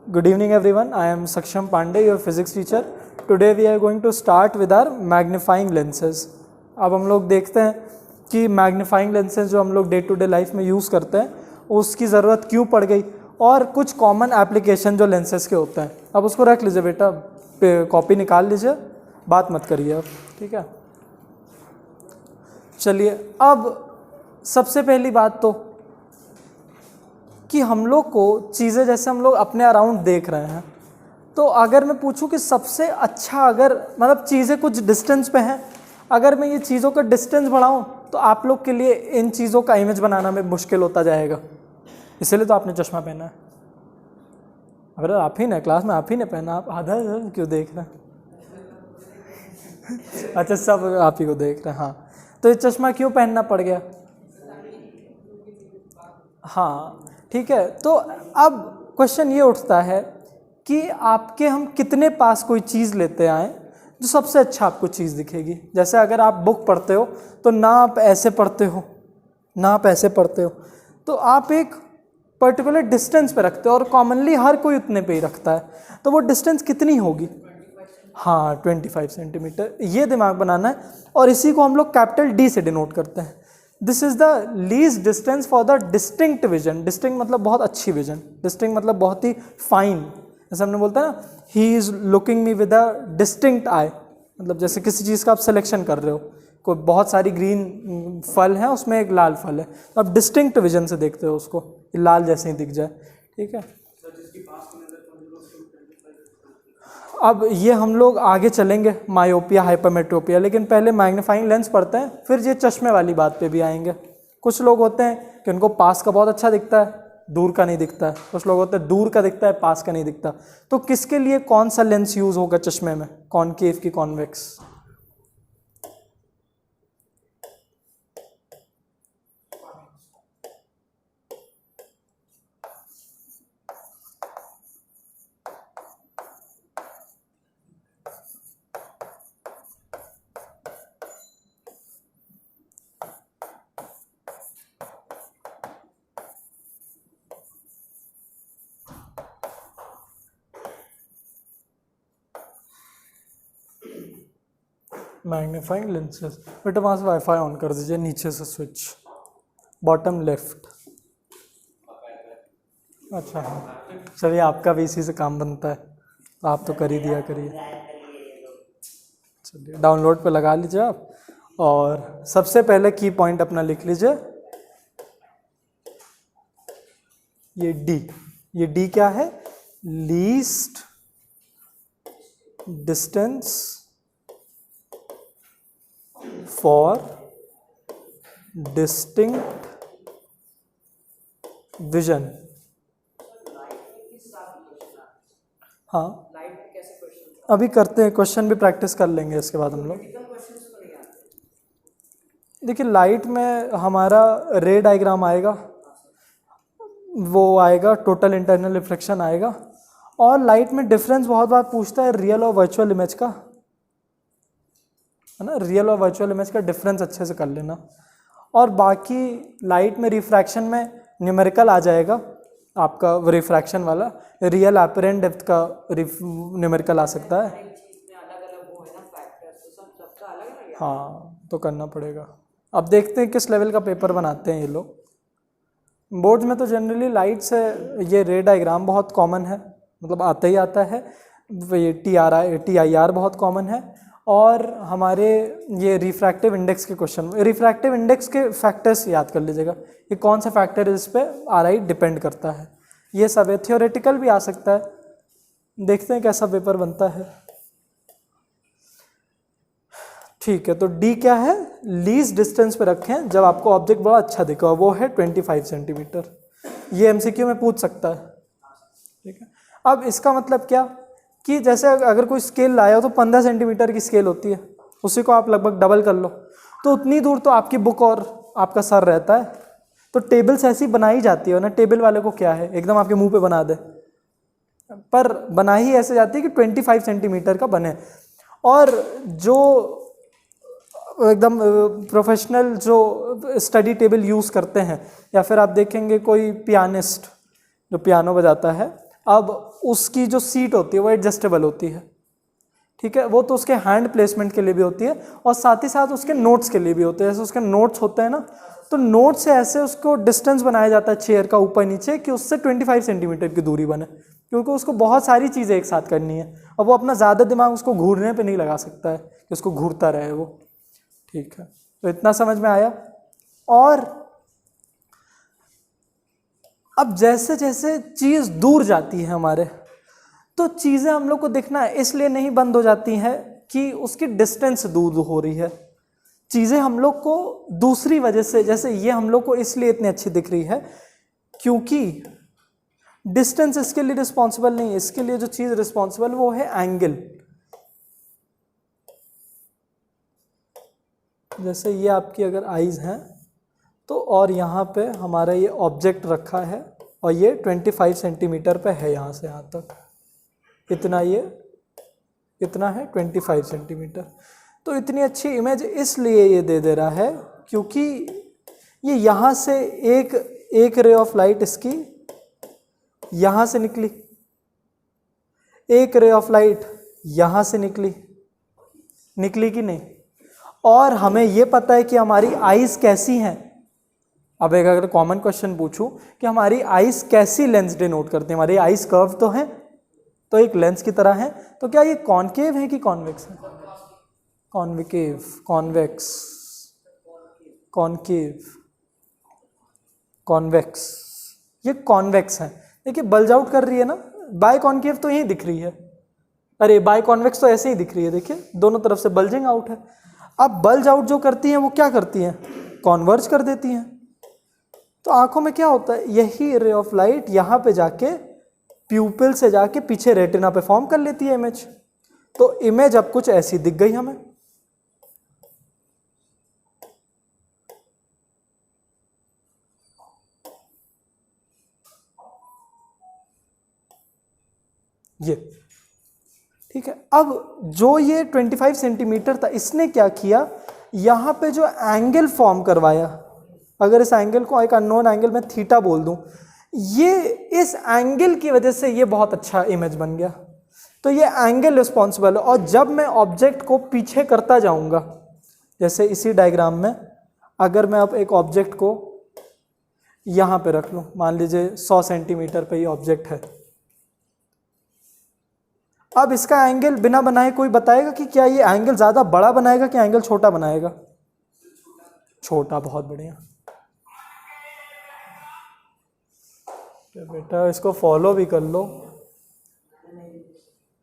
Good evening everyone, I am Saksham Pandey, your physics teacher. Today we are going to start with our magnifying lenses. अब हम लोग देखते हैं कि magnifying lenses जो हम लोग डे टू डे लाइफ में यूज़ करते हैं उसकी ज़रूरत क्यों पड़ गई और कुछ कॉमन एप्लीकेशन जो लेंसेज के होते हैं. अब उसको रख लीजिए बेटा, कॉपी निकाल लीजिए, बात मत करिए अब, ठीक है. चलिए, अब सबसे पहली बात तो कि हम लोग को चीज़ें जैसे हम लोग अपने अराउंड देख रहे हैं, तो अगर मैं पूछूं कि सबसे अच्छा, अगर मतलब चीज़ें कुछ डिस्टेंस पे हैं, अगर मैं ये चीज़ों का डिस्टेंस बढ़ाऊं तो आप लोग के लिए इन चीज़ों का इमेज बनाना में मुश्किल होता जाएगा. इसीलिए तो आपने चश्मा पहना है. अगर आप ही ने क्लास में आप ही ने पहना, आप आधा क्यों देख रहे हैं? अच्छा, सब आप ही को देख रहे हैं. हाँ, तो ये चश्मा क्यों पहनना पड़ गया? हाँ, ठीक है. तो अब क्वेश्चन ये उठता है कि आपके हम कितने पास कोई चीज़ लेते आएँ जो सबसे अच्छा आपको चीज़ दिखेगी. जैसे अगर आप बुक पढ़ते हो तो ना आप ऐसे पढ़ते हो ना आप ऐसे पढ़ते हो, तो आप एक पर्टिकुलर डिस्टेंस पे रखते हो और कॉमनली हर कोई उतने पे ही रखता है. तो वो डिस्टेंस कितनी होगी? हाँ, 25 सेंटीमीटर. ये दिमाग बनाना है और इसी को हम लोग कैपिटल डी से डिनोट करते हैं. This is the least distance for the distinct vision. Distinct मतलब बहुत अच्छी विजन, डिस्टिंक्ट मतलब बहुत ही फाइन. जैसे हमने बोलता है ना, he is looking me with a distinct eye. मतलब जैसे किसी चीज़ का आप सिलेक्शन कर रहे हो, कोई बहुत सारी ग्रीन फल है, उसमें एक लाल फल है, तो आप डिस्टिंक्ट विजन से देखते हो उसको, लाल जैसे ही दिख जाए, ठीक है. अब ये हम लोग आगे चलेंगे मायोपिया, हाइपरमेट्रोपिया, लेकिन पहले मैग्नीफाइंग लेंस पढ़ते हैं, फिर ये चश्मे वाली बात पे भी आएंगे. कुछ लोग होते हैं कि उनको पास का बहुत अच्छा दिखता है, दूर का नहीं दिखता है. कुछ लोग होते हैं दूर का दिखता है, पास का नहीं दिखता. तो किसके लिए कौन सा लेंस यूज़ होगा चश्मे में, कॉनकेव की कॉन्वेक्स? Magnifying lenses. बेटा वहाँ से वाईफाई ऑन कर दीजिए, नीचे से स्विच, बॉटम लेफ्ट. अच्छा, हाँ, चलिए, आपका भी इसी से काम बनता है, तो आप तो कर ही दिया करिए. चलिए, डाउनलोड पे लगा लीजिए आप, और सबसे पहले की पॉइंट अपना लिख लीजिए, ये डी. ये डी क्या है? Least distance for distinct vision. हाँ, अभी करते हैं, क्वेश्चन भी प्रैक्टिस कर लेंगे इसके बाद हम लोग. देखिए, लाइट में हमारा रे डायग्राम आएगा, वो आएगा, टोटल इंटरनल रिफ्लेक्शन आएगा, और लाइट में डिफरेंस बहुत बार पूछता है रियल और वर्चुअल इमेज का, है ना. रियल और वर्चुअल इमेज का डिफरेंस अच्छे से कर लेना. और बाकी लाइट में रिफ्रैक्शन में न्यूमेरिकल आ जाएगा आपका, रिफ्रैक्शन वाला. रियल अपरेंट डेप्थ का न्यूमेरिकल आ सकता है. हाँ, तो करना पड़ेगा. अब देखते हैं किस लेवल का पेपर बनाते हैं ये लोग. बोर्ड्स में तो जनरली लाइट से ये रे डायग्राम बहुत कॉमन है, मतलब आता ही आता है. ये TIR बहुत कॉमन है, और हमारे ये रिफ्रैक्टिव इंडेक्स के क्वेश्चन, रिफ्रैक्टिव इंडेक्स के फैक्टर्स याद कर लीजिएगा, ये कौन सा फैक्टर इस पे RI डिपेंड करता है. ये सब है, थियोरेटिकल भी आ सकता है. देखते हैं कैसा पेपर बनता है. ठीक है, तो डी क्या है? लीस्ट डिस्टेंस पे रखें जब आपको ऑब्जेक्ट बड़ा अच्छा दिखा, वो है 25 सेंटीमीटर. ये MCQ में पूछ सकता है, ठीक है. अब इसका मतलब क्या कि जैसे अगर कोई स्केल लाया हो तो 15 सेंटीमीटर की स्केल होती है, उसी को आप लगभग डबल कर लो, तो उतनी दूर तो आपकी बुक और आपका सर रहता है. तो टेबल्स ऐसी बनाई जाती है ना, टेबल वाले को क्या है, एकदम आपके मुंह पे बना दे, पर बना ही ऐसे जाती है कि 25 सेंटीमीटर का बने. और जो एकदम प्रोफेशनल जो स्टडी टेबल यूज़ करते हैं, या फिर आप देखेंगे कोई पियानिस्ट जो पियानो बजाता है अब उसकी जो सीट होती है वो एडजस्टेबल होती है, ठीक है, वो तो उसके हैंड प्लेसमेंट के लिए भी होती है और साथ ही साथ उसके नोट्स के लिए भी होते हैं। जैसे उसके नोट्स होते हैं ना, तो नोट से ऐसे उसको डिस्टेंस बनाया जाता है चेयर का ऊपर नीचे कि उससे 25 सेंटीमीटर की दूरी बने, क्योंकि उसको बहुत सारी चीज़ें एक साथ करनी है और वो अपना ज़्यादा दिमाग उसको घूरने पे नहीं लगा सकता है कि उसको घूरता रहे वो। ठीक है, तो इतना समझ में आया। और अब जैसे जैसे चीज़ दूर जाती है हमारे, तो चीज़ें हम लोग को दिखना इसलिए नहीं बंद हो जाती हैं कि उसकी डिस्टेंस दूर हो रही है। चीज़ें हम लोग को दूसरी वजह से, जैसे ये हम लोग को इसलिए इतनी अच्छी दिख रही है क्योंकि डिस्टेंस इसके लिए रिस्पॉन्सिबल नहीं है। इसके लिए जो चीज़ रिस्पॉन्सिबल वो है एंगल। जैसे ये आपकी अगर आईज हैं तो, और यहाँ पे हमारा ये ऑब्जेक्ट रखा है और ये 25 सेंटीमीटर पे है, यहाँ से यहाँ तक इतना, ये कितना है 25 सेंटीमीटर। तो इतनी अच्छी इमेज इसलिए ये दे रहा है क्योंकि ये यहाँ से एक रे ऑफ लाइट इसकी यहाँ से निकली, एक रे ऑफ लाइट यहाँ से निकली कि नहीं, और हमें ये पता है कि हमारी आईज कैसी हैं। अब एक अगर कॉमन क्वेश्चन पूछूं कि हमारी आईज कैसी लेंस डिनोट करते हैं, हमारी आईज कर्व तो हैं, तो एक लेंस की तरह है, तो क्या ये कॉनकेव है कि कॉन्वेक्स है? कॉन्वेकेव, कॉन्वेक्स, कॉनकेव, कॉन्वेक्स, ये कॉन्वेक्स है। देखिए बल्ज आउट कर रही है ना, बाय कॉनकेव तो यही दिख रही है, अरे बाय कॉन्वेक्स तो ऐसे ही दिख रही है, देखिए दोनों तरफ से बल्जिंग आउट है। अब बल्ज आउट जो करती हैं वो क्या करती हैं, कॉन्वर्ज कर देती हैं। तो आंखों में क्या होता है, यही रे ऑफ लाइट यहाँ पे जाके प्यूपिल से जाके पीछे रेटिना पे फॉर्म कर लेती है इमेज। तो इमेज अब कुछ ऐसी दिख गई हमें। ये ठीक है। अब जो ये 25 सेंटीमीटर था, इसने क्या किया, यहाँ पे जो एंगल फॉर्म करवाया, अगर इस एंगल को एक अननोन एंगल में थीटा बोल दूं, ये इस एंगल की वजह से ये बहुत अच्छा इमेज बन गया। तो ये एंगल रिस्पॉन्सिबल है। और जब मैं ऑब्जेक्ट को पीछे करता जाऊंगा, जैसे इसी डायग्राम में अगर मैं अब एक ऑब्जेक्ट को यहाँ पे रख लूँ, मान लीजिए 100 सेंटीमीटर पे ये ऑब्जेक्ट है, अब इसका एंगल बिना बनाए कोई बताएगा कि क्या ये एंगल ज़्यादा बड़ा बनाएगा कि एंगल छोटा बनाएगा? छोटा, बहुत बढ़िया। तो बेटा इसको फॉलो भी कर लो,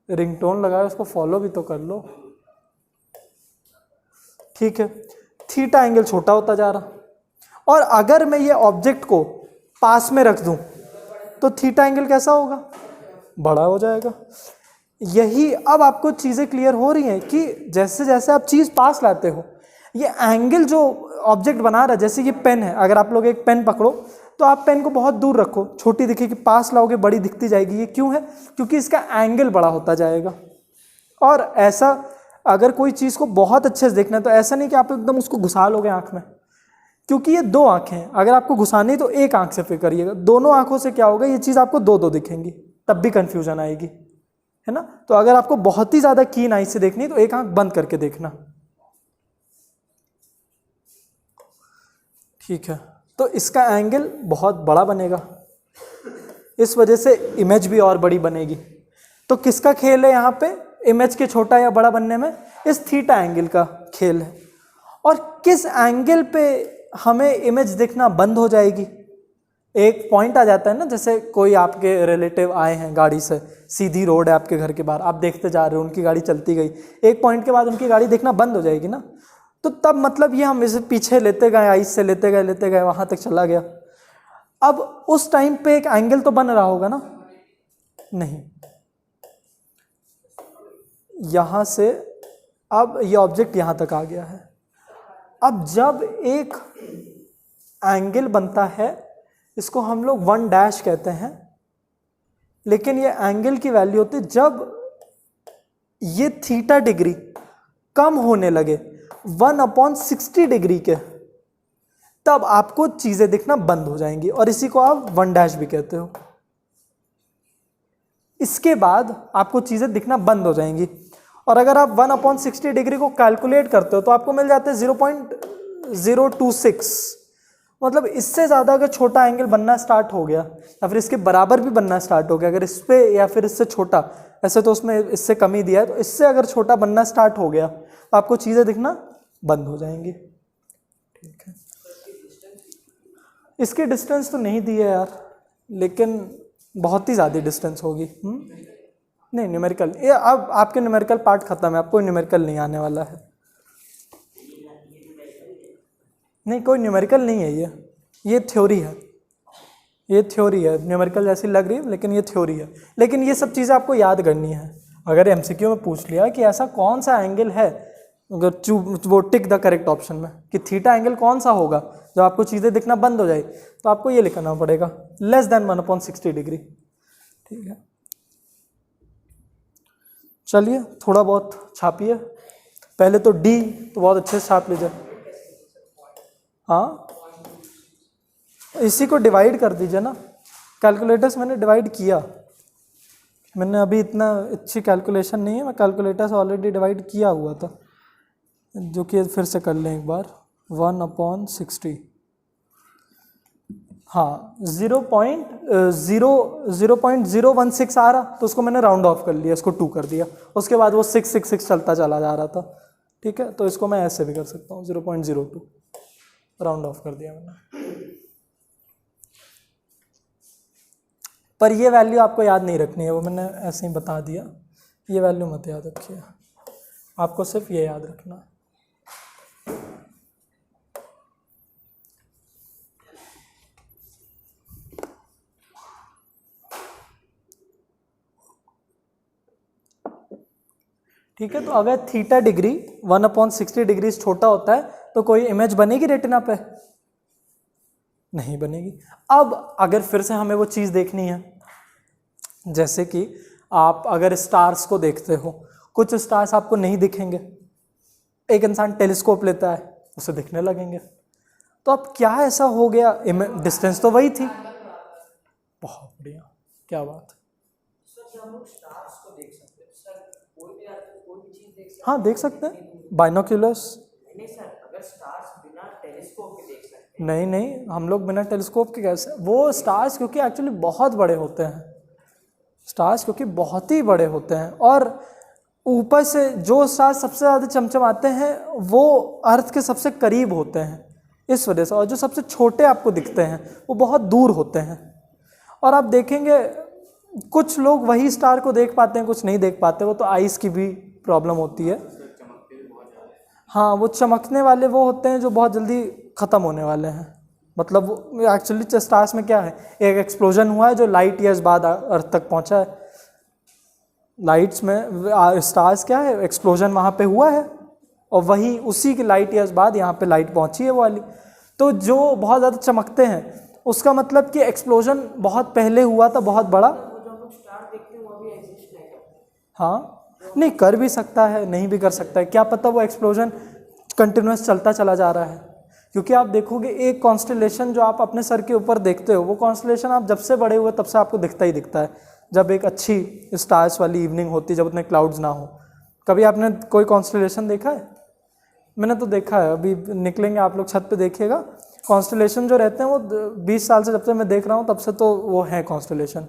रिंगटोन लगाओ, इसको फॉलो भी तो कर लो। ठीक है, थीटा एंगल छोटा होता जा रहा, और अगर मैं ये ऑब्जेक्ट को पास में रख दूं तो थीटा एंगल कैसा होगा, बड़ा हो जाएगा। यही अब आपको चीज़ें क्लियर हो रही हैं कि जैसे जैसे आप चीज़ पास लाते हो, ये एंगल जो ऑब्जेक्ट बना रहा है, जैसे ये पेन है, अगर आप लोग एक पेन पकड़ो तो आप पेन को बहुत दूर रखो, छोटी दिखेगी, पास लाओगे बड़ी दिखती जाएगी। ये क्यों है? क्योंकि इसका एंगल बड़ा होता जाएगा। और ऐसा अगर कोई चीज़ को बहुत अच्छे से देखना है तो ऐसा नहीं कि आप एकदम उसको घुसा लोगे आँख में, क्योंकि ये दो आँखें हैं। अगर आपको घुसानी तो एक आँख से फिर करिएगा, दोनों आँखों से क्या होगा, ये चीज़ आपको दो दो दिखेंगी, तब भी कन्फ्यूजन आएगी, है ना। तो अगर आपको बहुत ही ज़्यादा कीन आई से देखनी है तो एक आँख बंद करके देखना। ठीक है, तो इसका एंगल बहुत बड़ा बनेगा, इस वजह से इमेज भी और बड़ी बनेगी। तो किसका खेल है यहाँ पे, इमेज के छोटा या बड़ा बनने में? इस थीटा एंगल का खेल है। और किस एंगल पे हमें इमेज दिखना बंद हो जाएगी? एक पॉइंट आ जाता है ना, जैसे कोई आपके रिलेटिव आए हैं गाड़ी से, सीधी रोड है आपके घर के बाहर, आप देखते जा रहे हो, उनकी गाड़ी चलती गई, एक पॉइंट के बाद उनकी गाड़ी दिखना बंद हो जाएगी ना। तो तब मतलब ये हम इसे पीछे लेते गए, आइस से लेते गए वहाँ तक चला गया। अब उस टाइम पे एक एंगल तो बन रहा होगा ना? नहीं, यहाँ से अब ये ऑब्जेक्ट यहाँ तक आ गया है। अब जब एक एंगल बनता है, इसको हम लोग 1 डैश कहते हैं, लेकिन ये एंगल की वैल्यू होती है जब ये थीटा डिग्री कम होने लगे 1/60 डिग्री के, तब आपको चीज़ें दिखना बंद हो जाएंगी, और इसी को आप 1 डैश भी कहते हो। इसके बाद आपको चीज़ें दिखना बंद हो जाएंगी। और अगर आप 1/60 डिग्री को कैलकुलेट करते हो तो आपको मिल जाते हैं 0.026। मतलब इससे ज़्यादा अगर छोटा एंगल बनना स्टार्ट हो गया या फिर इसके बराबर भी बनना स्टार्ट हो गया, अगर इस पे या फिर इससे छोटा, ऐसे तो उसमें इससे कम ही दिया है, तो इससे अगर छोटा बनना स्टार्ट हो गया तो आपको चीज़ें दिखना बंद हो जाएंगी। ठीक है, इसकी डिस्टेंस तो नहीं दी है यार, लेकिन बहुत ही ज़्यादा डिस्टेंस होगी। नहीं न्यूमेरिकल, ये अब आपके न्यूमेरिकल पार्ट खत्म है, आपको न्यूमेरिकल नहीं आने वाला है। नहीं कोई न्यूमेरिकल नहीं है, ये थ्योरी है, ये थ्योरी है, न्यूमेरिकल जैसी लग रही है लेकिन ये थ्योरी है। लेकिन ये सब चीज़ें आपको याद करनी है। अगर एमसीक्यू में पूछ लिया कि ऐसा कौन सा एंगल है, अगर वो टिक द करेक्ट ऑप्शन में कि थीटा एंगल कौन सा होगा जब आपको चीज़ें दिखना बंद हो जाए, तो आपको ये लिखना पड़ेगा लेस देन 1/60 डिग्री। ठीक है, चलिए थोड़ा बहुत छापिए। पहले तो डी तो बहुत अच्छे से छाप लीजिए। हाँ, इसी को डिवाइड कर दीजिए ना, कैलकुलेटर्स मैंने डिवाइड किया, मैंने अभी इतना अच्छी कैलकुलेशन नहीं है, मैं कैलकुलेटर्स ऑलरेडी डिवाइड किया हुआ था, जो कि फिर से कर लें एक बार। 1/60, हाँ 0.016 आ रहा, तो उसको मैंने राउंड ऑफ कर लिया, इसको 2 कर दिया, उसके बाद वो 666 चलता चला जा रहा था। ठीक है, तो इसको मैं ऐसे भी कर सकता हूँ, 0.02 राउंड ऑफ कर दिया मैंने। पर ये वैल्यू आपको याद नहीं रखनी है, वो मैंने ऐसे ही बता दिया, ये वैल्यू मत याद रखिए, आपको सिर्फ ये याद रखना है। ठीक है, तो अगर थीटा डिग्री 1/60 डिग्री छोटा होता है तो कोई इमेज बनेगी रेटिना पे? नहीं बनेगी। अब अगर फिर से हमें वो चीज़ देखनी है, जैसे कि आप अगर स्टार्स को देखते हो, कुछ स्टार्स आपको नहीं दिखेंगे, एक इंसान टेलीस्कोप लेता है उसे दिखने लगेंगे, तो अब क्या ऐसा हो गया, डिस्टेंस तो वही थी। बहुत बढ़िया, क्या बात। हाँ देख सकते हैं, बाइनोक्यूलर्स। नहीं, हम लोग बिना टेलीस्कोप के कैसे, वो स्टार्स क्योंकि एक्चुअली बहुत बड़े होते हैं, स्टार्स क्योंकि बहुत ही बड़े होते हैं, और ऊपर से जो स्टार्स सबसे ज़्यादा चमचमाते हैं वो अर्थ के सबसे करीब होते हैं इस वजह से, और जो सबसे छोटे आपको दिखते हैं वो बहुत दूर होते हैं। और आप देखेंगे कुछ लोग वही स्टार को देख पाते हैं, कुछ नहीं देख पाते, वो तो आइस की भी प्रॉब्लम होती है। हाँ, वो चमकने वाले वो होते हैं जो बहुत जल्दी ख़त्म होने वाले हैं। मतलब एक्चुअली स्टार्स में क्या है, एक एक्सप्लोजन हुआ है जो लाइट ईयर्स बाद अर्थ तक पहुंचा है। लाइट्स में स्टार्स क्या है, एक्सप्लोजन वहाँ पे हुआ है और वही उसी के लाइट ईयर्स बाद यहाँ पे लाइट पहुँची है वो वाली। तो जो बहुत ज़्यादा चमकते हैं उसका मतलब कि एक्सप्लोजन बहुत पहले हुआ था, बहुत बड़ा। हाँ, नहीं कर भी सकता है, नहीं भी कर सकता है, क्या पता वो एक्सप्लोजन कंटिन्यूस चलता चला जा रहा है। क्योंकि आप देखोगे एक कॉन्स्टेलेशन जो आप अपने सर के ऊपर देखते हो, वो कॉन्स्टेलेशन आप जब से बड़े हुए तब से आपको दिखता ही दिखता है। जब एक अच्छी स्टार्स वाली इवनिंग होती है, जब उतने क्लाउड्स ना हो। कभी आपने कोई कॉन्स्टेलेशन देखा है? मैंने तो देखा है, अभी निकलेंगे आप लोग छत पे देखिएगा, कॉन्स्टेलेशन जो रहते हैं वो 20 साल से जब से मैं देख रहा हूँ तब से तो वो है कॉन्स्टेलेशन।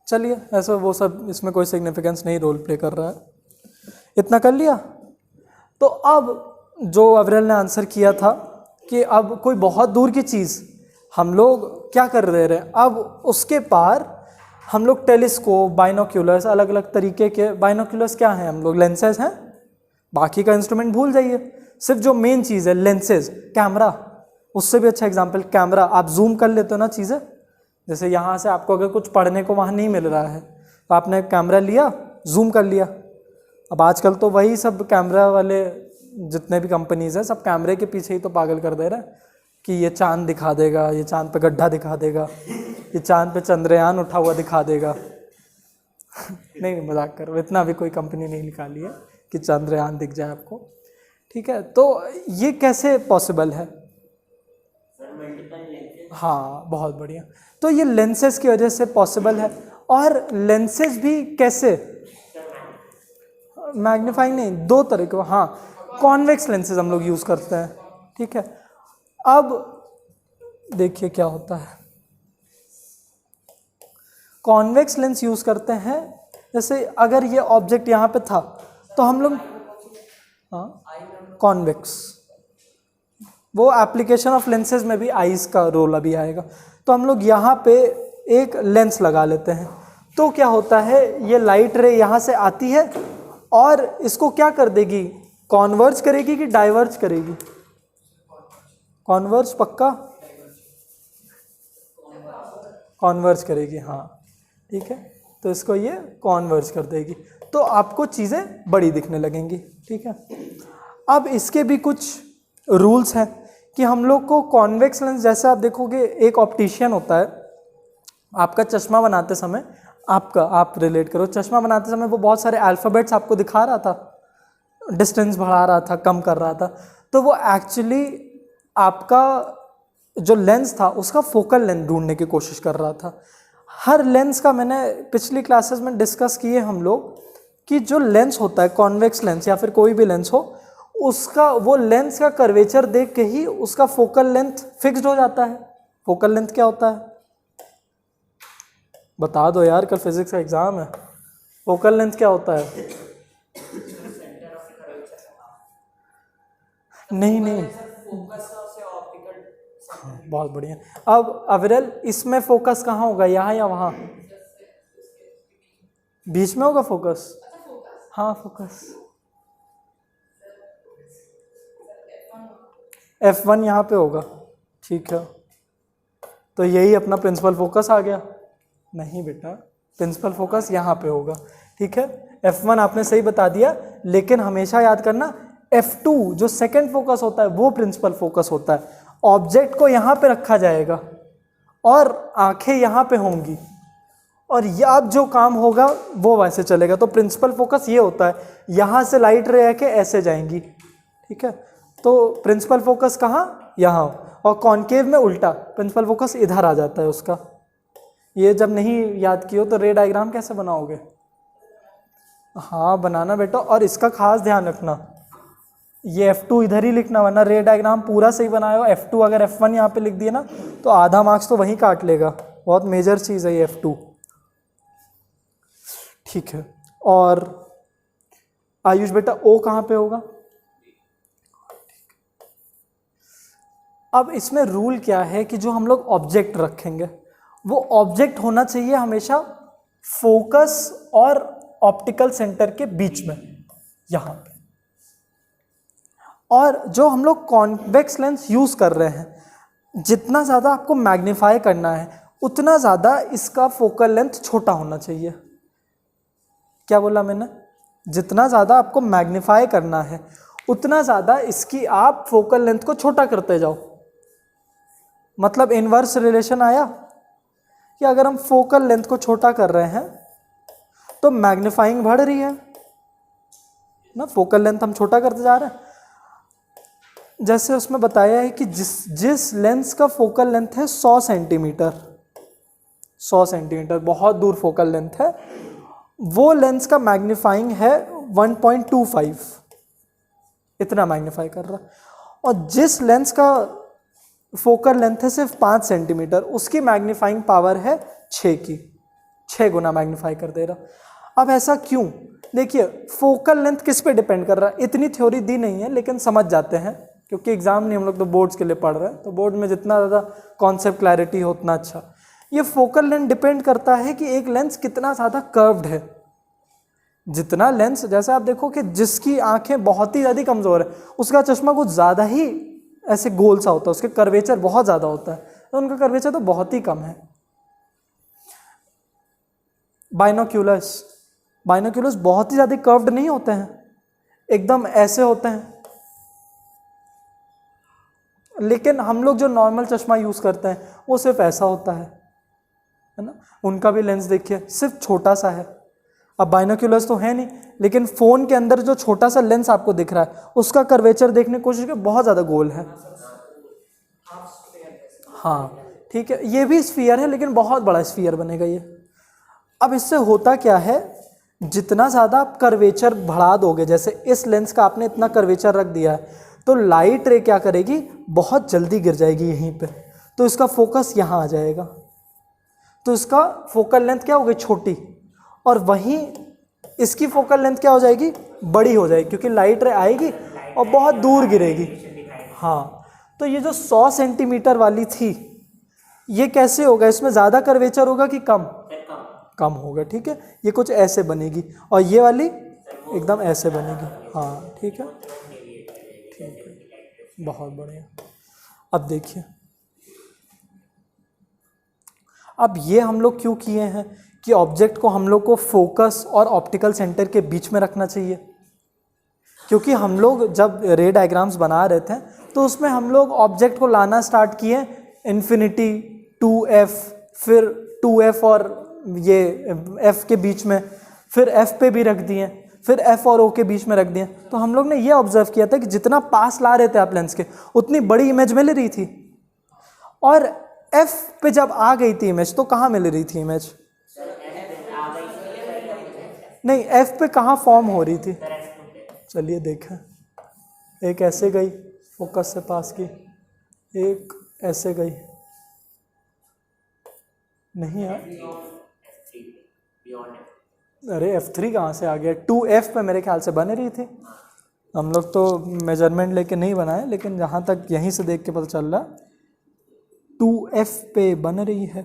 चलिए ऐसा वो सब, इसमें कोई सिग्निफिकेंस नहीं रोल प्ले कर रहा है। इतना कर लिया। तो अब जो अवरेल ने आंसर किया था कि अब कोई बहुत दूर की चीज़ हम लोग क्या कर दे रहे हैं, अब उसके पार हम लोग टेलीस्कोप, बाइनोक्यूलर्स, अलग अलग तरीके के बाइनोक्यूलर्स क्या हैं, हम लोग लेंसेज हैं, बाकी का इंस्ट्रूमेंट भूल जाइए, सिर्फ जो मेन चीज़ है लेंसेज, कैमरा। उससे भी अच्छा एग्जांपल कैमरा, आप जूम कर लेते हो ना चीज़ें, जैसे यहाँ से आपको अगर कुछ पढ़ने को वहाँ नहीं मिल रहा है तो आपने कैमरा लिया, जूम कर लिया। अब आजकल तो वही सब कैमरा वाले जितने भी कंपनीज हैं सब कैमरे के पीछे ही तो पागल कर दे रहे हैं कि ये चांद दिखा देगा, ये चांद पे गड्ढा दिखा देगा, ये चांद पे चंद्रयान उठा हुआ दिखा देगा। नहीं मजाक कर, इतना भी कोई कंपनी नहीं निकाली है कि चंद्रयान दिख जाए आपको। ठीक है, तो ये कैसे पॉसिबल है? हाँ बहुत बढ़िया। तो ये लेंसेज की वजह से पॉसिबल है। और लेंसेज भी कैसे, मैग्नीफाइंग नहीं, दो तरह के, हाँ कॉन्वेक्स लेंसेज हम लोग यूज़ करते हैं, ठीक है। अब देखिए क्या होता है, कॉन्वेक्स लेंस यूज़ करते हैं, जैसे अगर ये ऑब्जेक्ट यहाँ पे था तो हम लोग, हाँ कॉन्वेक्स, वो एप्लीकेशन ऑफ लेंसेज में भी आईज का रोल अभी आएगा। तो हम लोग यहाँ पे एक लेंस लगा लेते हैं, तो क्या होता है, ये लाइट रे यहाँ से आती है और इसको क्या कर देगी, कॉन्वर्ज करेगी कि डाइवर्ज करेगी, कॉन्वर्ज पक्का, कॉन्वर्ज करेगी, हाँ ठीक है। तो इसको ये कॉन्वर्ज कर देगी, तो आपको चीज़ें बड़ी दिखने लगेंगी, ठीक है। अब इसके भी कुछ रूल्स हैं कि हम लोग को कॉन्वेक्स लेंस, जैसे आप देखोगे एक ऑप्टिशियन होता है, आपका चश्मा बनाते समय, आप रिलेट करो, चश्मा बनाते समय वो बहुत सारे अल्फ़ाबेट्स आपको दिखा रहा था, डिस्टेंस बढ़ा रहा था, कम कर रहा था, तो वो एक्चुअली आपका जो लेंस था उसका फोकल लेंथ ढूंढने की कोशिश कर रहा था। हर लेंस का मैंने पिछली क्लासेस में डिस्कस किए हम लोग कि जो लेंस होता है, कॉन्वेक्स लेंस या फिर कोई भी लेंस हो, उसका वो लेंस का कर्वेचर देख के ही उसका फोकल लेंथ फिक्स्ड हो जाता है। फोकल लेंथ क्या होता है बता दो यार, कल फिजिक्स का एग्जाम है। फोकल लेंथ क्या होता है? नहीं बहुत बढ़िया। अब अविरल, इसमें फोकस कहाँ होगा, यहाँ या वहाँ? बीच में होगा फोकस। हाँ फोकस F1 यहाँ पे होगा, ठीक है। तो यही अपना प्रिंसिपल फोकस आ गया। नहीं बेटा, प्रिंसिपल फोकस यहाँ पे होगा, ठीक है। F1 आपने सही बता दिया, लेकिन हमेशा याद करना F2 जो सेकंड फोकस होता है वो प्रिंसिपल फोकस होता है। ऑब्जेक्ट को यहाँ पे रखा जाएगा और आंखें यहाँ पे होंगी, और ये अब जो काम होगा वो वैसे चलेगा। तो प्रिंसिपल फोकस ये होता है, यहाँ से लाइट रे के ऐसे जाएंगी, ठीक है। तो प्रिंसिपल फोकस कहाँ? यहाँ। और कॉन्केव में उल्टा, प्रिंसिपल फोकस इधर आ जाता है उसका। ये जब नहीं याद किए हो तो रे डायग्राम कैसे बनाओगे? हाँ बनाना बेटा, और इसका खास ध्यान रखना, ये F2 इधर ही लिखना, वरना रे डायग्राम पूरा सही बनाए हो, F2 अगर F1 यहाँ पे लिख दिए ना तो आधा मार्क्स तो वहीं काट लेगा। बहुत मेजर चीज़ है ये F2, ठीक है। और आयुष बेटा O कहाँ पे होगा? अब इसमें रूल क्या है कि जो हम लोग ऑब्जेक्ट रखेंगे वो ऑब्जेक्ट होना चाहिए हमेशा फोकस और ऑप्टिकल सेंटर के बीच में, यहाँ पे। और जो हम लोग कॉन्वेक्स लेंस यूज़ कर रहे हैं, जितना ज़्यादा आपको मैग्नीफाई करना है उतना ज़्यादा इसका फोकल लेंथ छोटा होना चाहिए। क्या बोला मैंने? जितना ज़्यादा आपको मैग्नीफाई करना है उतना ज़्यादा इसकी आप फोकल लेंथ को छोटा करते जाओ। मतलब इनवर्स रिलेशन आया कि अगर हम फोकल लेंथ को छोटा कर रहे हैं तो मैग्नीफाइंग बढ़ रही है ना, फोकल लेंथ हम छोटा करते जा रहे हैं। जैसे उसमें बताया है कि जिस लेंस का फोकल लेंथ है 100 सेंटीमीटर, 100 सेंटीमीटर बहुत दूर फोकल लेंथ है, वो लेंस का मैग्नीफाइंग है 1.25, इतना मैग्नीफाई कर रहा है। और जिस लेंस का फोकल लेंथ है सिर्फ 5 सेंटीमीटर, उसकी मैग्नीफाइंग पावर है 6 की, 6 गुना मैग्नीफाई कर दे रहा। अब ऐसा क्यों? देखिए फोकल लेंथ किस पे डिपेंड कर रहा है, इतनी थ्योरी दी नहीं है लेकिन समझ जाते हैं, क्योंकि एग्जाम नहीं, हम लोग तो बोर्ड्स के लिए पढ़ रहे हैं, तो बोर्ड में जितना ज़्यादा कॉन्सेप्ट क्लैरिटी हो उतना अच्छा। ये फोकल लेंथ डिपेंड करता है कि एक लेंस कितना ज़्यादा कर्व्ड है। जितना लेंस, जैसे आप देखो कि जिसकी आंखें बहुत ही ज़्यादा कमज़ोर है उसका चश्मा कुछ ज़्यादा ही ऐसे गोल सा होता है, उसके कर्वेचर बहुत ज़्यादा होता है, तो उनका कर्वेचर तो बहुत ही कम है। बाइनोक्यूलस बहुत ही ज़्यादा कर्व्ड नहीं होते हैं, एकदम ऐसे होते हैं। लेकिन हम लोग जो नॉर्मल चश्मा यूज़ करते हैं वो सिर्फ ऐसा होता है ना। उनका भी लेंस देखिए सिर्फ छोटा सा है। अब बाइनोक्यूलर्स तो है नहीं, लेकिन फ़ोन के अंदर जो छोटा सा लेंस आपको दिख रहा है उसका कर्वेचर देखने की कोशिश करें, बहुत ज़्यादा गोल है। हाँ ठीक है, ये भी स्फीयर है लेकिन बहुत बड़ा स्फीयर बनेगा ये। अब इससे होता क्या है, जितना ज़्यादा आप कर्वेचर बढ़ा दोगे, जैसे इस लेंस का आपने इतना कर्वेचर रख दिया है, तो लाइट रे क्या करेगी, बहुत जल्दी गिर जाएगी यहीं पे, तो इसका फोकस यहाँ आ जाएगा, तो इसका फोकल लेंथ क्या हो गई, छोटी, और वहीं इसकी फोकल लेंथ क्या हो जाएगी, बड़ी हो जाएगी, क्योंकि लाइट रे आएगी और बहुत दूर गिरेगी। हाँ, तो ये जो 100 सेंटीमीटर वाली थी, ये कैसे होगा, इसमें ज़्यादा कर्वेचर होगा कि कम, कम होगा, ठीक है, ये कुछ ऐसे बनेगी, और ये वाली एकदम ऐसे बनेगी। हाँ ठीक है, ठीक है, बहुत बढ़िया। अब देखिए, अब ये हम लोग क्यों किए हैं कि ऑब्जेक्ट को हम लोग को फोकस और ऑप्टिकल सेंटर के बीच में रखना चाहिए, क्योंकि हम लोग जब रे डायग्राम्स बना रहे थे तो उसमें हम लोग ऑब्जेक्ट को लाना स्टार्ट किए इन्फिनिटी 2f, फिर 2f और ये f के बीच में, फिर f पे भी रख दिए, फिर f और o के बीच में रख दिए। तो हम लोग ने ये ऑब्जर्व किया था कि जितना पास ला रहे थे आप लेंस के, उतनी बड़ी इमेज मिल रही थी, और f पे जब आ गई थी इमेज तो कहाँ मिल रही थी इमेज, नहीं f पे कहाँ फॉर्म हो रही थी, चलिए देखें, एक ऐसे गई फोकस से पास की, एक ऐसे गई, नहीं यार, अरे F3 कहाँ से आ गया, 2F पे मेरे ख्याल से बन रही थी, हम लोग तो मेजरमेंट लेके नहीं बनाए, लेकिन जहाँ तक यहीं से देख के पता चल रहा 2F पे बन रही है,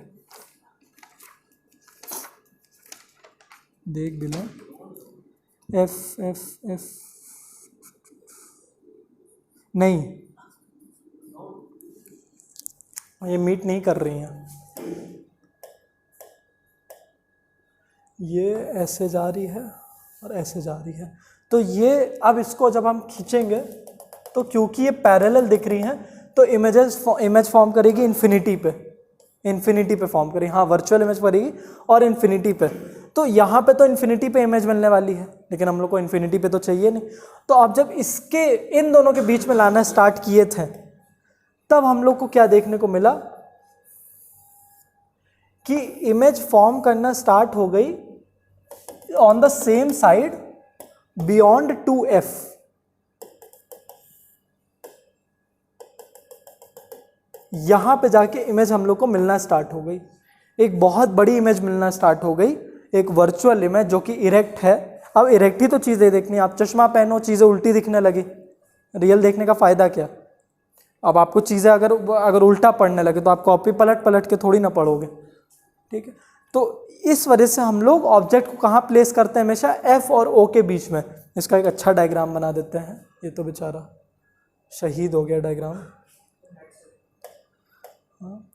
देख भी लो, F नहीं, ये मीट नहीं कर रही हैं, ये ऐसे जा रही है और ऐसे जा रही है, तो ये अब इसको जब हम खींचेंगे तो क्योंकि ये पैरेलल दिख रही हैं तो इमेज फॉर्म करेगी इन्फिनिटी पे फॉर्म करेगी, हाँ वर्चुअल इमेज करेगी और इन्फिनिटी पे, तो यहाँ पे तो इन्फिनिटी पे इमेज मिलने वाली है, लेकिन हम लोग को इन्फिनिटी पे तो चाहिए नहीं। तो अब जब इसके इन दोनों के बीच में लाना स्टार्ट किए थे, तब हम लोग को क्या देखने को मिला कि इमेज फॉर्म करना स्टार्ट हो गई on the same side beyond 2f, यहां पे जाके इमेज हम लोग को मिलना स्टार्ट हो गई, एक बहुत बड़ी इमेज मिलना स्टार्ट हो गई, एक वर्चुअल इमेज जो कि इरेक्ट है। अब इरेक्ट ही तो चीजें देखनी, आप चश्मा पहनो चीजें उल्टी दिखने लगी, रियल देखने का फायदा क्या, अब आपको चीजें अगर उल्टा पढ़ने लगे तो आप कॉपी पलट के थोड़ी ना पढ़ोगे, ठीक है। तो इस वजह से हम लोग ऑब्जेक्ट को कहाँ प्लेस करते हैं, हमेशा F और O के बीच में। इसका एक अच्छा डायग्राम बना देते हैं, ये तो बेचारा शहीद हो गया डायग्राम, हाँ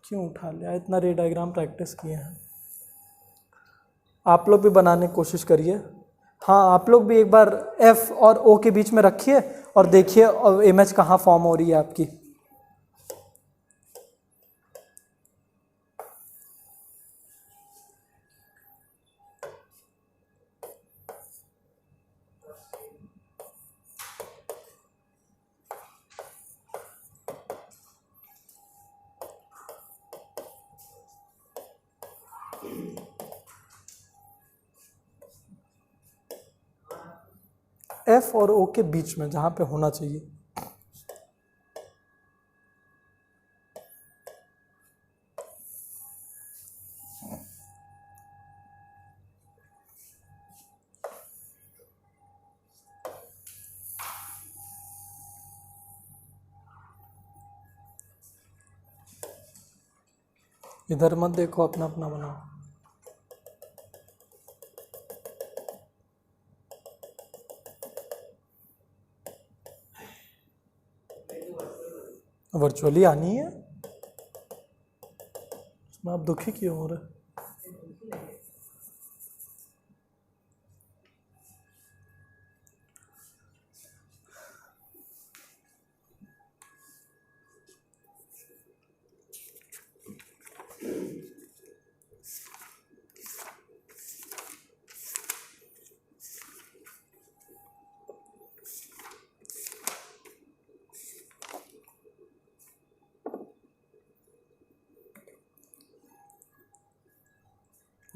क्यों उठा लिया, इतना रे डायग्राम प्रैक्टिस किए हैं, आप लोग भी बनाने की कोशिश करिए, हाँ आप लोग भी एक बार F और O के बीच में रखिए और देखिए इमेज कहाँ फॉर्म हो रही है आपकी। F और O के बीच में जहाँ पे होना चाहिए, इधर मत देखो, अपना अपना बनाओ। वर्चुअली आनी है, इसमें आप दुखी क्यों हो रहे,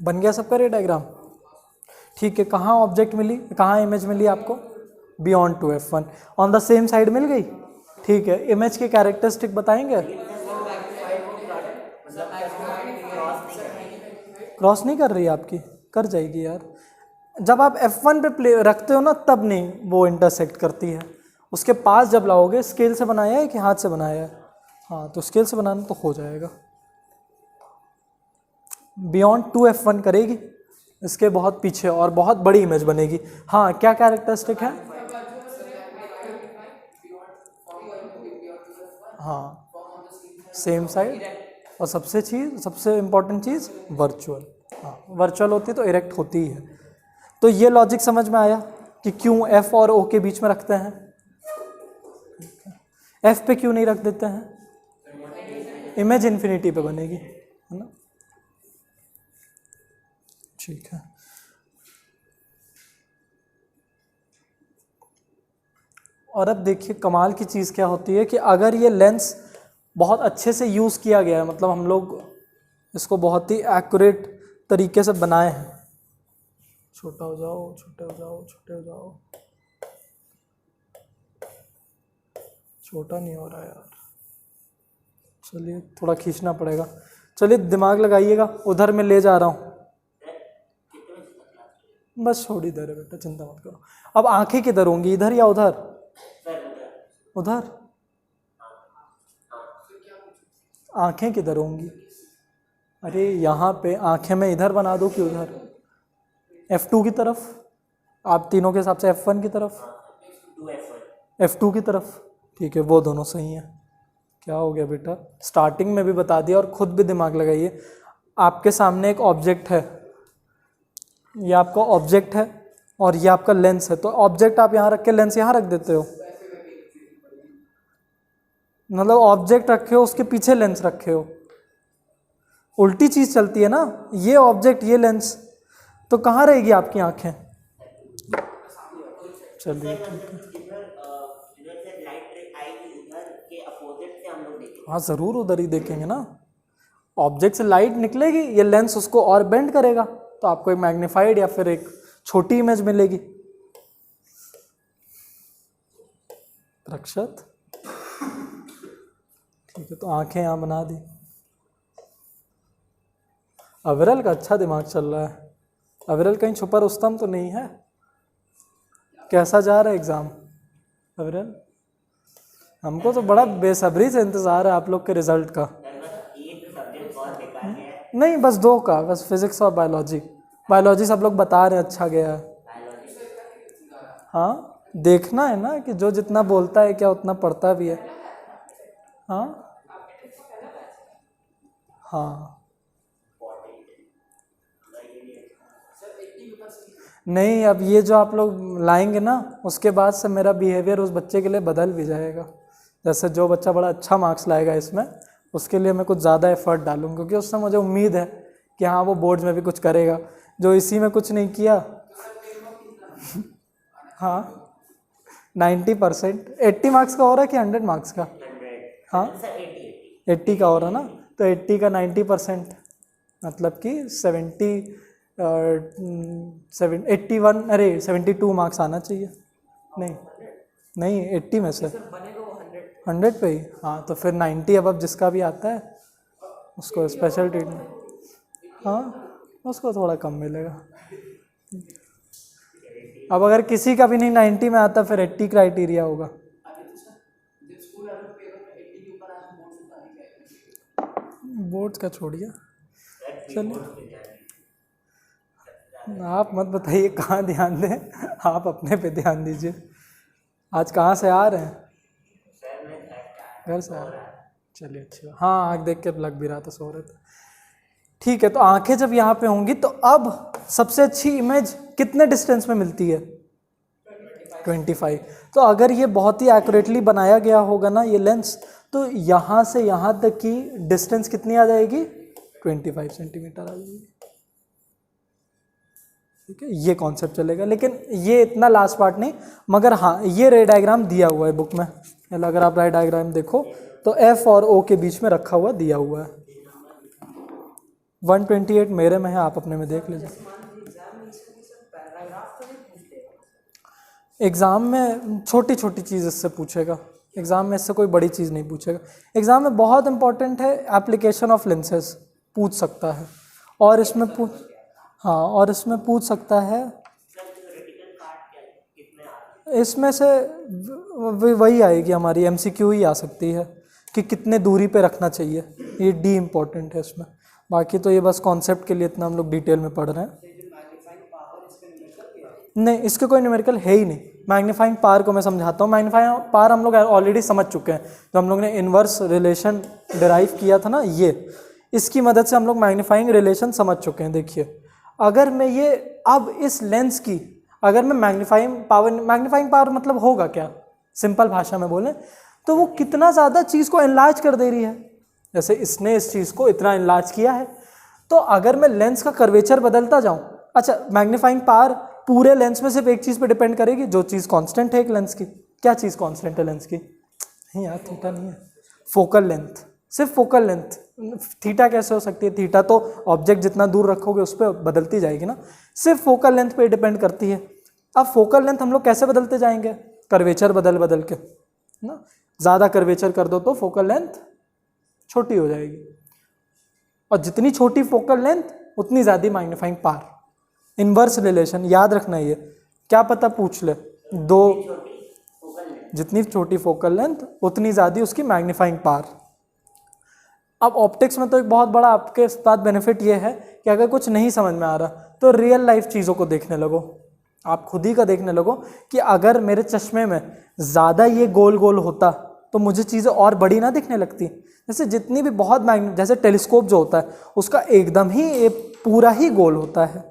बन गया सबका रे डायग्राम? ठीक है, कहाँ ऑब्जेक्ट मिली, कहाँ इमेज मिली आपको? Beyond to F1, on the same side मिल गई। ठीक है, इमेज के कैरेक्टरिस्टिक बताएंगे? क्रॉस नहीं कर रही है आपकी, कर जाएगी यार। जब आप F1 पे प्ले रखते हो ना तब नहीं वो इंटरसेक्ट करती है, उसके पास जब लाओगे। स्केल से बनाया है कि हाथ से बनाया है? हाँ, तो स्केल से बनाना तो हो जाएगा। बियॉन्ड टू F1 करेगी, इसके बहुत पीछे और बहुत बड़ी इमेज बनेगी। हाँ, क्या कैरेक्टरिस्टिक है? हाँ, सेम साइड, और सबसे इम्पोर्टेंट चीज़ वर्चुअल। हाँ, वर्चुअल होती है तो इरेक्ट होती ही है। तो ये लॉजिक समझ में आया कि क्यों F और O के बीच में रखते हैं। F पे क्यों नहीं रख देते हैं? इमेज इन्फिनिटी पे बनेगी, है ना। ठीक है, और अब देखिए कमाल की चीज़ क्या होती है कि अगर ये लेंस बहुत अच्छे से यूज़ किया गया है, मतलब हम लोग इसको बहुत ही एक्यूरेट तरीके से बनाए हैं। छोटा हो जाओ, छोटे हो जाओ, छोटे हो जाओ, छोटा नहीं हो रहा यार, चलिए थोड़ा खींचना पड़ेगा। चलिए दिमाग लगाइएगा, उधर मैं ले जा रहा हूँ, बस छोड़ इधर है बेटा, चिंता मत करो। अब आंखें किधर होंगी, इधर या उधर? उधर। आंखें किधर होंगी? अरे यहाँ पे आंखें मैं इधर बना दूँ कि उधर? F2 की तरफ, आप तीनों के हिसाब से F1 की तरफ, F2 की तरफ। ठीक है, वो दोनों सही हैं। क्या हो गया बेटा, स्टार्टिंग में भी बता दिया, और खुद भी दिमाग लगाइए। आपके सामने एक ऑब्जेक्ट है, ये आपका ऑब्जेक्ट है और ये आपका लेंस है। तो ऑब्जेक्ट आप यहाँ रख के लेंस यहाँ रख देते हो, मतलब ऑब्जेक्ट रखे हो उसके पीछे लेंस रखे हो, उल्टी चीज चलती है ना। ये ऑब्जेक्ट, ये लेंस, तो कहाँ रहेगी आपकी आंखें? चलिए ठीक है, हाँ ज़रूर उधर ही देखेंगे ना। ऑब्जेक्ट से लाइट निकलेगी, ये लेंस उसको और बेंड करेगा, तो आपको एक मैग्नीफाइड या फिर एक छोटी इमेज मिलेगी। रक्षत, ठीक है, तो आंखें यहाँ बना दी। अविरल का अच्छा दिमाग चल रहा है। अविरल कहीं छुपा रुस्तम तो नहीं है? कैसा जा रहा है एग्ज़ाम अविरल? हमको तो बड़ा बेसब्री से इंतज़ार है आप लोग के रिजल्ट का। नहीं, बस 2 का, बस फिजिक्स और बायोलॉजी। बायोलॉजी सब लोग बता रहे हैं अच्छा गया है। हाँ, देखना है ना कि जो जितना बोलता है क्या उतना पढ़ता भी है। हाँ हाँ, नहीं, अब ये जो आप लोग लाएंगे ना, उसके बाद से मेरा बिहेवियर उस बच्चे के लिए बदल भी जाएगा। जैसे जो बच्चा बड़ा अच्छा मार्क्स लाएगा इसमें, उसके लिए मैं कुछ ज़्यादा एफर्ट डालूँ, क्योंकि उससे मुझे उम्मीद है कि हाँ वो बोर्ड्स में भी कुछ करेगा। जो इसी में कुछ नहीं किया हाँ 90%, 80 मार्क्स का हो रहा है कि 100 मार्क्स का? हाँ 80 का हो रहा ना, तो 80 का 90%, मतलब कि 81, अरे 72 मार्क्स आना चाहिए। नहीं नहीं, 80 में से 100 पे ही, हाँ तो फिर 90 अब जिसका भी आता है उसको स्पेशल ट्रीटमेंट। हाँ, उसको थोड़ा कम मिलेगा। अब अगर किसी का भी नहीं 90 में आता फिर 80 क्राइटेरिया होगा। बोर्ड्स का छोड़िए, चलिए आप मत बताइए कहाँ ध्यान दें, आप अपने पे ध्यान दीजिए। आज कहाँ से आ रहे हैं? घर से आ रहे हैं, चलिए अच्छी। हाँ, आँख देख के लग भी रहा था सो रहे थे। ठीक है, तो आंखें जब यहाँ पे होंगी तो अब सबसे अच्छी इमेज कितने डिस्टेंस में मिलती है? 25। तो अगर ये बहुत ही एक्यूरेटली बनाया गया होगा ना ये लेंस, तो यहाँ से यहाँ तक की डिस्टेंस कितनी आ जाएगी? 25 सेंटीमीटर आ जाएगी। ठीक है, ये कॉन्सेप्ट चलेगा, लेकिन ये इतना लास्ट पार्ट नहीं, मगर हाँ ये रे डायग्राम दिया हुआ है बुक में। अगर आप रे डायग्राम देखो तो F और O के बीच में रखा हुआ दिया हुआ है। 128 मेरे में है, आप अपने में देख लीजिए। एग्ज़ाम में छोटी छोटी चीज़ इससे पूछेगा, एग्ज़ाम में इससे कोई बड़ी चीज़ नहीं पूछेगा। एग्ज़ाम में बहुत इंपॉर्टेंट है एप्लीकेशन ऑफ लेंसेज, पूछ सकता है। और इसमें और इसमें पूछ सकता है, इसमें से वही आएगी हमारी MCQ ही आ सकती है कि कितने दूरी पे रखना चाहिए, ये डी इम्पोर्टेंट है इसमें। बाकी तो ये बस कॉन्सेप्ट के लिए इतना हम लोग डिटेल में पढ़ रहे हैं। नहीं, इसके कोई न्यूमेरिकल है ही नहीं। मैग्नीफाइंग पावर को मैं समझाता हूँ। मैग्नीफाइंग पावर हम लोग ऑलरेडी समझ चुके हैं, जो हम लोग ने इन्वर्स रिलेशन डिराइव किया था ना, ये इसकी मदद से हम लोग मैग्नीफाइंग रिलेशन समझ चुके हैं। देखिए, अगर मैं ये अब इस लेंस की अगर मैं मैग्नीफाइंग पावर मतलब होगा क्या, सिंपल भाषा में बोलें तो वो कितना ज़्यादा चीज़ को एनलार्ज कर दे रही है। जैसे इसने इस चीज़ को इतना एनलार्ज किया है, तो अगर मैं लेंस का कर्वेचर बदलता जाऊँ, अच्छा मैग्नीफाइंग पावर पूरे लेंस में सिर्फ एक चीज़ पे डिपेंड करेगी, जो चीज़ कांस्टेंट है एक लेंस की। क्या चीज़ कांस्टेंट है लेंस की? नहीं यार, थीटा नहीं है, फोकल लेंथ, सिर्फ फोकल लेंथ। थीटा कैसे हो सकती है? थीटा तो ऑब्जेक्ट जितना दूर रखोगे उस पर बदलती जाएगी ना, सिर्फ फोकल लेंथ पे डिपेंड करती है। अब फोकल लेंथ हम लोग कैसे बदलते जाएंगे? कर्वेचर बदल के ना, ज़्यादा कर्वेचर कर दो तो फोकल लेंथ छोटी हो जाएगी, और जितनी छोटी फोकल लेंथ उतनी ज़्यादा मैग्नीफाइंग पावर। इन्वर्स रिलेशन याद रखना, ये क्या पता पूछ ले, जितनी छोटी फोकल लेंथ उतनी ज़्यादा उसकी मैग्नीफाइंग पावर। अब ऑप्टिक्स में तो एक बहुत बड़ा आपके साथ बेनिफिट ये है कि अगर कुछ नहीं समझ में आ रहा तो रियल लाइफ चीज़ों को देखने लगो, आप खुद ही का देखने लगो कि अगर मेरे चश्मे में ज़्यादा ये गोल गोल होता तो मुझे चीज़ें और बड़ी ना दिखने लगती। जैसे जितनी भी बहुत जैसे टेलीस्कोप जो होता है उसका एकदम ही ये पूरा ही गोल होता है।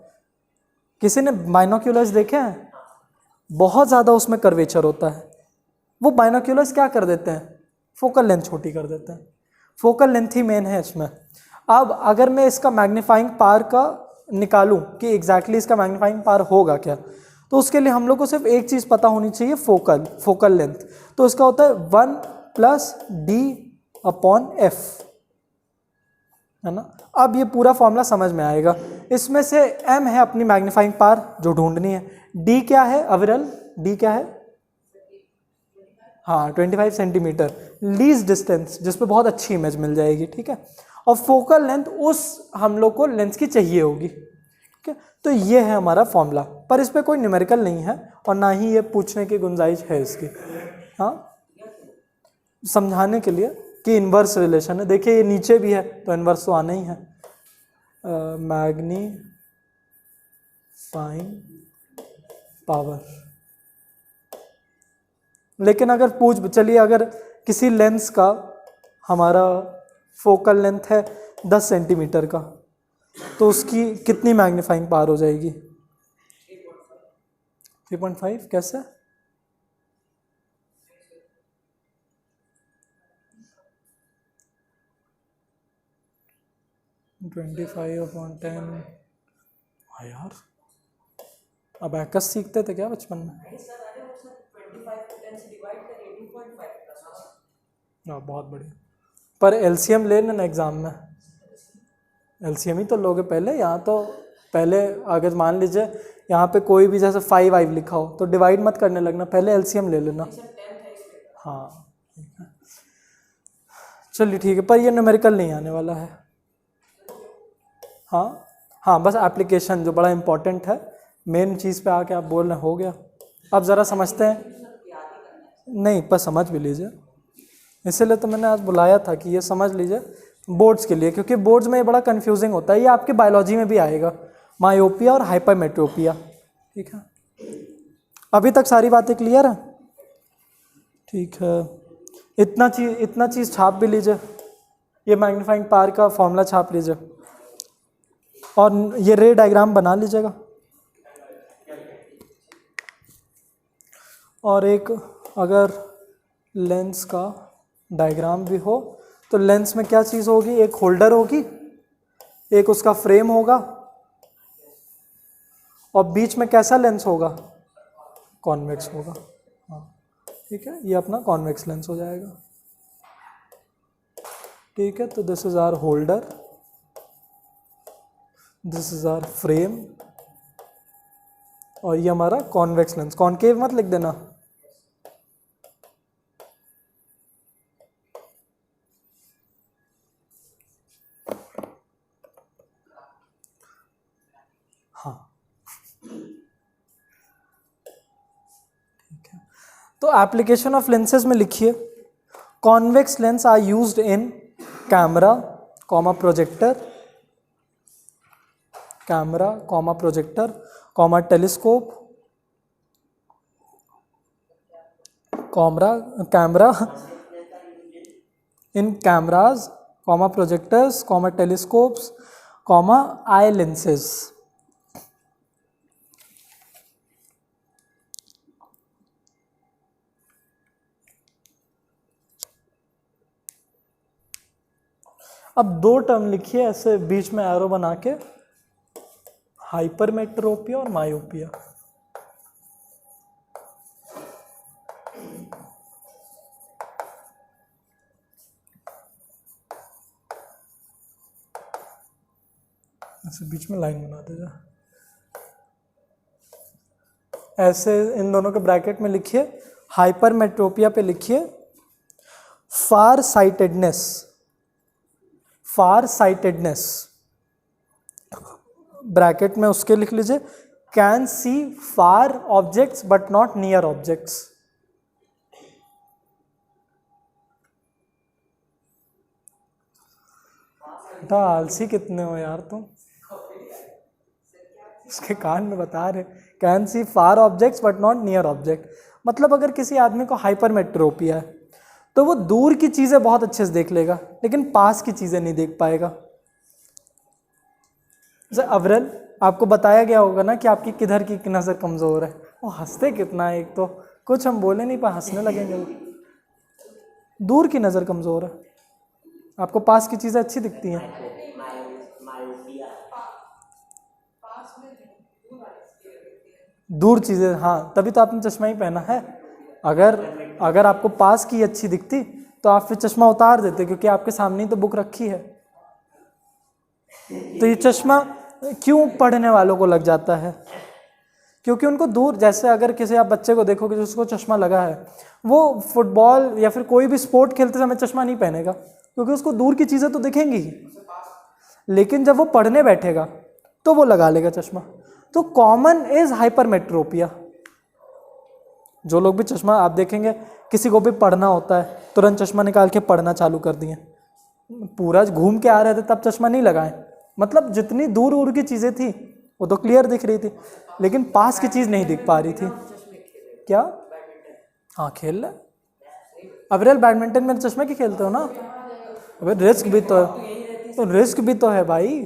किसी ने बाइनोक्यूलर्स देखे हैं? बहुत ज़्यादा उसमें कर्वेचर होता है। वो बाइनोक्यूलर्स क्या कर देते हैं? फोकल लेंथ छोटी कर देते हैं। फोकल लेंथ ही मेन है इसमें। अब अगर मैं इसका मैग्नीफाइंग पावर का निकालूं कि एग्जैक्टली इसका मैग्नीफाइंग पावर होगा क्या, तो उसके लिए हम लोग को सिर्फ एक चीज़ पता होनी चाहिए, फोकल लेंथ। तो इसका होता है 1 + d/f, है ना। अब ये पूरा फॉर्मूला समझ में आएगा। इसमें से m है अपनी मैग्नीफाइंग पावर जो ढूंढनी है, d क्या है अविरल, d क्या है? हाँ 25 सेंटीमीटर, लीस्ट डिस्टेंस जिस पे बहुत अच्छी इमेज मिल जाएगी, ठीक है। और फोकल लेंथ उस हम लोग को लेंस की चाहिए होगी, ठीक है। तो ये है हमारा फॉर्मूला, पर इस पे कोई न्यूमेरिकल नहीं है और ना ही ये पूछने की गुंजाइश है इसकी। हाँ, समझाने के लिए कि इन्वर्स रिलेशन है। देखिए ये नीचे भी है तो इन्वर्स तो आना ही है। मैग्नीफाइंग पावर, लेकिन अगर चलिए अगर किसी लेंस का हमारा फोकल लेंथ है 10 सेंटीमीटर का, तो उसकी कितनी मैग्नीफाइंग पावर हो जाएगी? 3.5। कैसे? (25/10). हाँ यार, अब एबैकस सीखते थे क्या बचपन में? हाँ बहुत बढ़िया। पर एलसीएम ले लेना एग्जाम में, एलसीएम ही तो लोगे पहले। यहाँ तो पहले अगर मान लीजिए यहाँ पे कोई भी जैसे 5 लिखा हो तो डिवाइड मत करने लगना, पहले एलसीएम ले लेना। हाँ चलिए ठीक है, पर ये न्यूमेरिकल नहीं आने वाला है। हाँ बस एप्लीकेशन जो बड़ा इंपॉर्टेंट है, मेन चीज़ पे आके आप बोल रहे हो गया। अब ज़रा समझते हैं, नहीं पर समझ भी लीजिए, इसीलिए तो मैंने आज बुलाया था कि ये समझ लीजिए बोर्ड्स के लिए, क्योंकि बोर्ड्स में ये बड़ा कंफ्यूजिंग होता है। ये आपके बायोलॉजी में भी आएगा, मायोपिया और हाइपरमेट्रोपिया, ठीक है। अभी तक सारी बातें क्लियर है? ठीक है, इतना चीज़ छाप भी लीजिए, ये मैग्नीफाइंग पावर का फॉर्मूला छाप लीजिए और ये रे डायग्राम बना लीजिएगा। और एक अगर लेंस का डायग्राम भी हो तो लेंस में क्या चीज़ होगी? एक होल्डर होगी, एक उसका फ्रेम होगा, और बीच में कैसा लेंस होगा? कॉन्वेक्स होगा। हाँ ठीक है, ये अपना कॉन्वेक्स लेंस हो जाएगा, ठीक है। तो this is our holder this is our frame और ये हमारा कॉन्वेक्स लेंस। कॉनकेव मत लिख देना। हाँ ठीक है, तो एप्लीकेशन ऑफ लेंसेज में लिखिए convex lens are used in camera comma projector, camera comma projector comma telescope, camera in cameras comma projectors comma telescopes comma eye lenses. अब दो टर्म लिखिए ऐसे बीच में एरो बना के, हाइपरमेट्रोपिया और मायोपिया। ऐसे बीच में लाइन बना देगा। ऐसे इन दोनों के ब्रैकेट में लिखिए, हाइपरमेट्रोपिया पे लिखिए फार साइटेडनेस, फार साइटेडनेस ब्रैकेट में उसके लिख लीजिए can see far objects but not near objects. बेटा आलसी कितने हो यार तुम, उसके कान में बता रहे can see far objects but not near object. मतलब अगर किसी आदमी को हाइपरमेट्रोपिया है तो वो दूर की चीजें बहुत अच्छे से देख लेगा लेकिन पास की चीजें नहीं देख पाएगा। जैसे अवरल आपको बताया गया होगा ना कि आपकी किधर की नज़र कमज़ोर है। वो हंसते कितना है, एक तो कुछ हम बोले नहीं पर हंसने लगेंगे वो। दूर की नज़र कमज़ोर है, आपको पास की चीज़ें अच्छी दिखती हैं। दूर चीज़ें, हाँ तभी तो आपने चश्मा ही पहना है। अगर आपको पास की अच्छी दिखती तो आप फिर चश्मा उतार देते, क्योंकि आपके सामने ही तो बुक रखी है। तो ये चश्मा क्यों पढ़ने वालों को लग जाता है? क्योंकि उनको दूर, जैसे अगर किसी आप बच्चे को देखोगे जिसको चश्मा लगा है, वो फुटबॉल या फिर कोई भी स्पोर्ट खेलते समय चश्मा नहीं पहनेगा, क्योंकि उसको दूर की चीज़ें तो दिखेंगी ही। लेकिन जब वो पढ़ने बैठेगा तो वो लगा लेगा चश्मा। तो कॉमन इज हाइपरमेट्रोपिया। जो लोग भी चश्मा, आप देखेंगे किसी को भी पढ़ना होता है तुरंत चश्मा निकाल के पढ़ना चालू कर दिए, पूरा घूम के आ रहे थे तब चश्मा नहीं लगाए। मतलब जितनी दूर दूर की चीज़ें थी वो तो क्लियर दिख रही थी, लेकिन पास की चीज़ नहीं दिख पा रही थी। क्या? हाँ खेल ले। अब रियल बैडमिंटन में चश्मे की खेलते हो ना? अबे रिस्क भी तो है, तो रिस्क भी तो है भाई।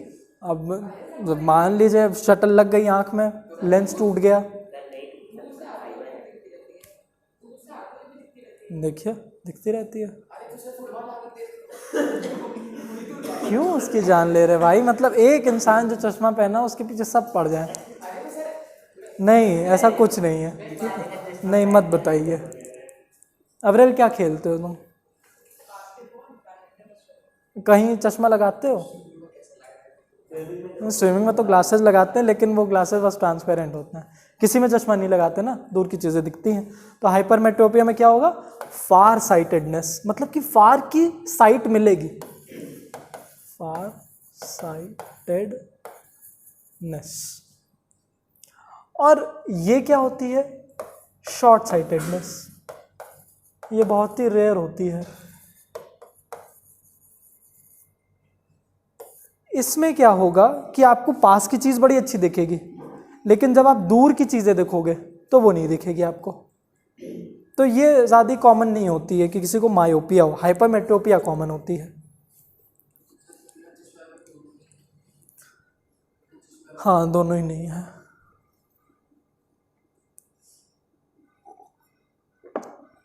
अब मान लीजिए शटल लग गई आंख में, लेंस टूट गया, देखिए दिखती रहती है। क्यों उसकी जान ले रहे भाई? मतलब एक इंसान जो चश्मा पहना उसके पीछे सब पड़ जाए। नहीं ऐसा कुछ नहीं है, ठीक है? नहीं मत बताइए। अब्रेल क्या खेलते हो तुम? कहीं चश्मा लगाते हो? स्विमिंग में तो ग्लासेस लगाते हैं, लेकिन वो ग्लासेस बस ट्रांसपेरेंट होते हैं, किसी में चश्मा नहीं लगाते ना, दूर की चीज़ें दिखती हैं। तो हाइपरमेट्रोपिया में क्या होगा? फार साइटेडनेस, मतलब कि फार की साइट मिलेगी, फार साइटेडनेस। और ये क्या होती है? Short sightedness. ये बहुत ही रेयर होती है। इसमें क्या होगा कि आपको पास की चीज़ बड़ी अच्छी दिखेगी, लेकिन जब आप दूर की चीज़ें देखोगे तो वो नहीं दिखेगी आपको। तो ये ज़्यादा कॉमन नहीं होती है कि किसी को मायोपिया हो, हाइपरमेट्रोपिया कॉमन होती है। हाँ दोनों ही नहीं है।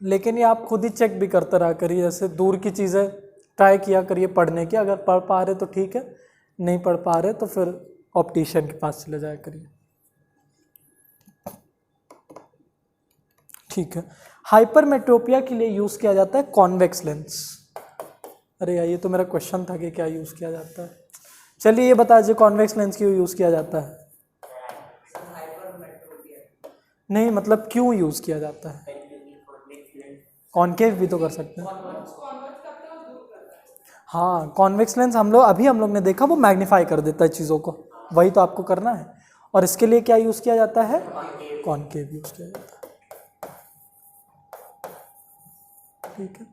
लेकिन ये आप खुद ही चेक भी करते रहा करिए, जैसे दूर की चीज़ें ट्राई किया करिए पढ़ने की। अगर पढ़ पा रहे तो ठीक है, नहीं पढ़ पा रहे तो फिर ऑप्टिशियन के पास चले जाया करिए, ठीक है। हाइपरमेट्रोपिया के लिए यूज़ किया जाता है कॉन्वेक्स लेंस। अरे यार ये तो मेरा क्वेश्चन था कि क्या यूज़ किया जाता है। चलिए ये बता दीजिए कॉन्वेक्स लेंस क्यों यूज़ किया जाता है? नहीं मतलब क्यों यूज़ किया जाता है? कॉन्केव भी तो कर सकते हैं। हाँ कॉन्वेक्स लेंस हम लोग ने देखा वो मैग्नीफाई कर देता है चीज़ों को, वही तो आपको करना है। और इसके लिए क्या यूज़ किया जाता है? कॉन्केव यूज़ किया जाता है। ठीक है,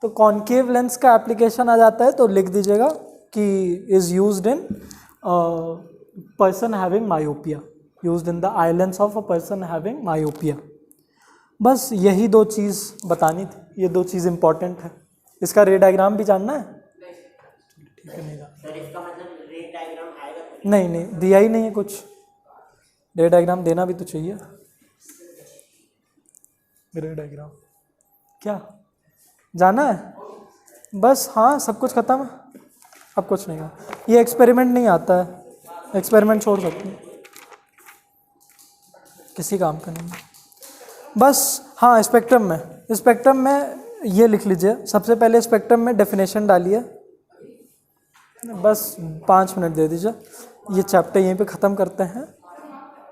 तो कॉन्केव लेंस का एप्लीकेशन आ जाता है तो लिख दीजिएगा कि is used in person having myopia, used in the eye lens of a person having myopia. बस यही दो चीज़ बतानी थी, ये दो चीज़ इंपॉर्टेंट है। इसका रे डायग्राम भी जानना है? ठीक है, नहीं जानना। सर इसका मतलब रे डायग्राम आएगा? नहीं दिया ही नहीं है कुछ, रे डायग्राम देना भी तो चाहिए। रे डायग्राम क्या जाना है? बस हाँ सब कुछ खत्म है, अब कुछ नहीं है। ये एक्सपेरिमेंट नहीं आता है, एक्सपेरिमेंट छोड़ सकते हैं, किसी काम का नहीं। बस हाँ स्पेक्ट्रम में ये लिख लीजिए, सबसे पहले स्पेक्ट्रम में डेफिनेशन डालिए, बस 5 मिनट दे दीजिए। ये चैप्टर यहीं पे ख़त्म करते हैं।